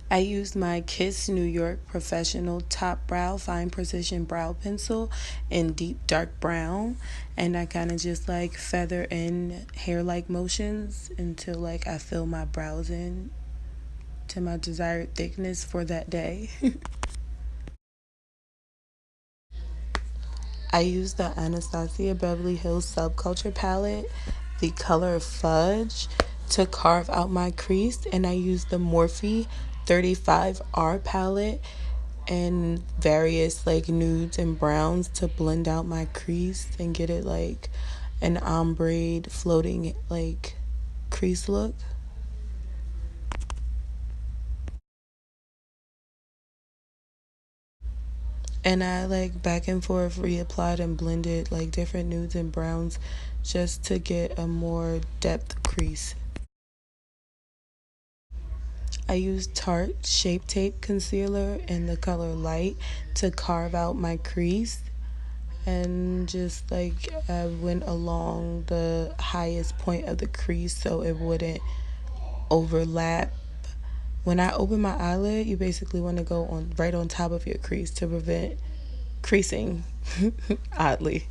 I used my Kiss New York Professional Top Brow Fine Precision Brow Pencil in deep dark brown, and I kind of just like feather in hair-like motions until like I fill my brows in to my desired thickness for that day. I used the Anastasia Beverly Hills Subculture palette, the color Fudge, to carve out my crease, and I used the Morphe 35R palette and various like nudes and browns to blend out my crease and get it like an ombre floating like crease look. And I like back and forth reapplied and blended like different nudes and browns just to get a more depth crease. I used Tarte Shape Tape Concealer in the color Light to carve out my crease, and just like I went along the highest point of the crease so it wouldn't overlap. When I open my eyelid, you basically want to go on right on top of your crease to prevent creasing, oddly.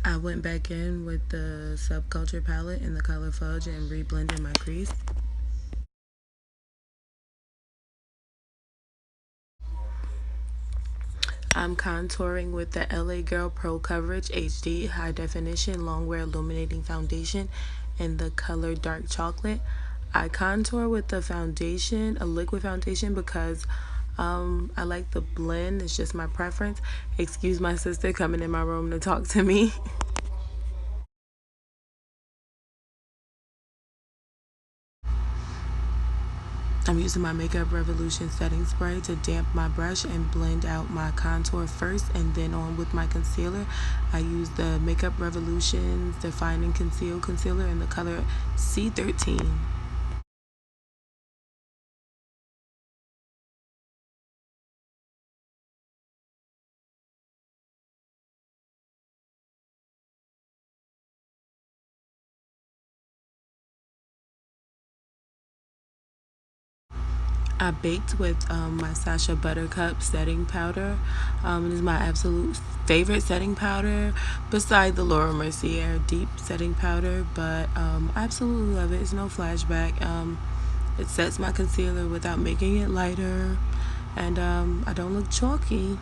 I went back in with the Subculture palette in the color Fudge and reblended my crease. I'm contouring with the LA Girl Pro Coverage HD High Definition Longwear Illuminating Foundation in the color Dark Chocolate. I contour with the foundation, a liquid foundation, because I like the blend. It's just my preference. Excuse my sister coming in my room to talk to me. I'm using my Makeup Revolution setting spray to damp my brush and blend out my contour first, and then on with my concealer. I use the Makeup Revolution's Define and Conceal concealer in the color C13. I baked with my Sache Buttercup setting powder. It is my absolute favorite setting powder beside the Laura Mercier deep setting powder, but I absolutely love it. It's no flashback. It sets my concealer without making it lighter, and I don't look chalky.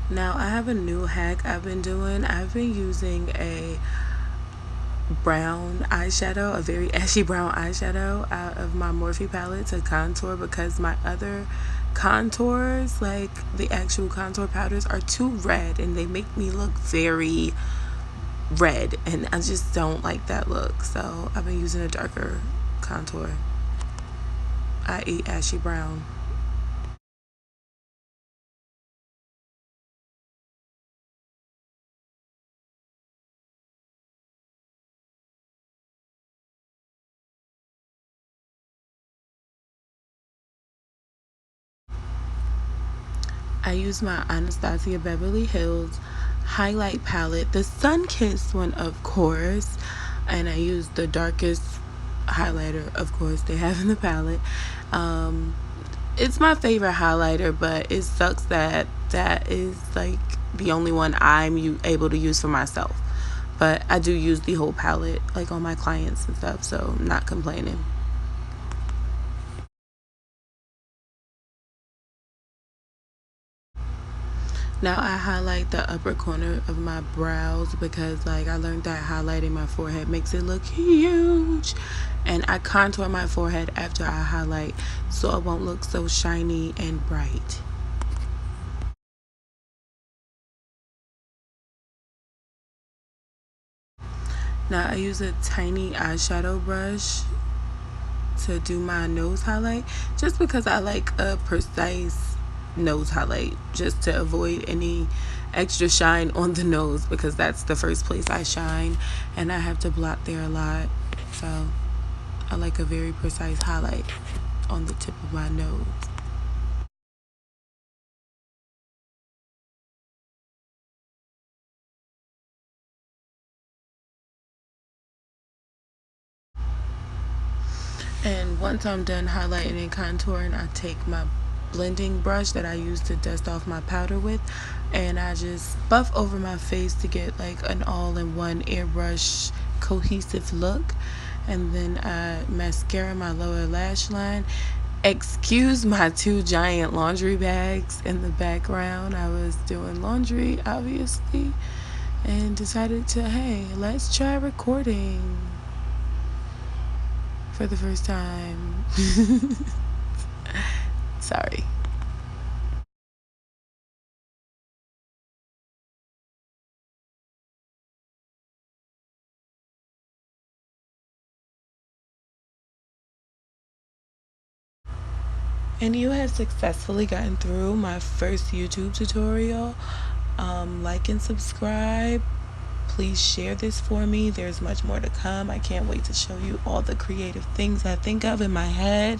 Now I have a new hack I've been doing. I've been using a brown eyeshadow, a very ashy brown eyeshadow out of my Morphe palette to contour, because my other contours, like the actual contour powders, are too red and they make me look very red, and I just don't like that look. So I've been using a darker contour. I eat ashy brown. I use my Anastasia Beverly Hills highlight palette, the Sun Kissed one, of course, and I use the darkest highlighter, of course, they have in the palette. It's my favorite highlighter, but it sucks that that is like the only one I'm able to use for myself. But I do use the whole palette, like on my clients and stuff, so I'm not complaining. Now I highlight the upper corner of my brows because like I learned that highlighting my forehead makes it look huge. And I contour my forehead after I highlight so it won't look so shiny and bright. Now I use a tiny eyeshadow brush to do my nose highlight just because I like a precise nose highlight just to avoid any extra shine on the nose because that's the first place I shine and I have to blot there a lot. So I like a very precise highlight on the tip of my nose. And once I'm done highlighting and contouring, I take my blending brush that I use to dust off my powder with and I just buff over my face to get like an all-in-one airbrush cohesive look. And then I mascara my lower lash line. Excuse my two giant laundry bags in the background. I was doing laundry obviously and decided to, hey, let's try recording for the first time. Sorry. And you have successfully gotten through my first YouTube tutorial. Like and subscribe. Please share this for me. There's much more to come. I can't wait to show you all the creative things I think of in my head.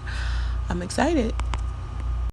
I'm excited.